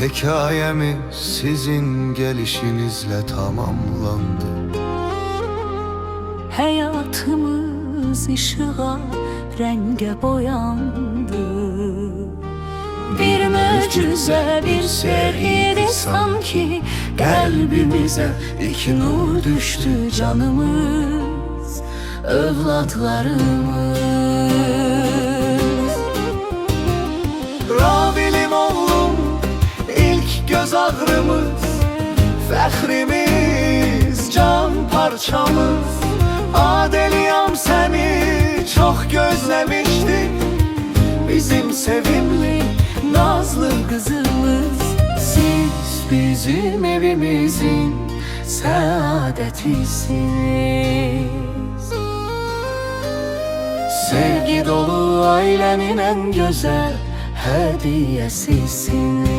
Hikayemiz sizin gelişinizle tamamlandı. Hayatımız ışığa, renge boyandı. Bir möcüze, bir seriydi sanki. Kalbimize iki nur düştü, canımız, evlatlarımız. Rabilim oğlum, ilk göz ağrımız, fəxrimiz, can parçamız. Adeliyam seni çok gözlemiştik, bizim sevimli Nazlı kızımız, siz bizim evimizin saadetisiniz. Sevgi dolu ailenin en güzel hediyesisiniz.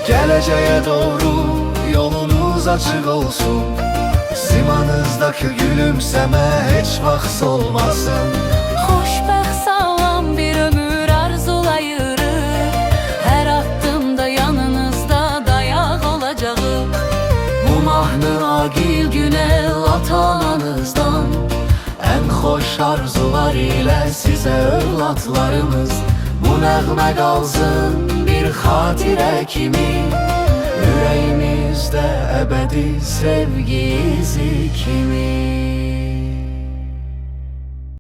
Geleceğe doğru yolunuz açık olsun. Simanızdaki gülümseme hiç vaxt solmasın. Xoşbəxt sağlam bir ömür arzulayırıq. Hər addımda yanınızda dayaq olacağıq. Bu mahnı Agil Günel ata-ananızdan, en xoş arzular ile size evlatlarımız. Bu nəğmə qalsın bir xatirə kimi, yüreğimizde ebedi sevgi izi kimi.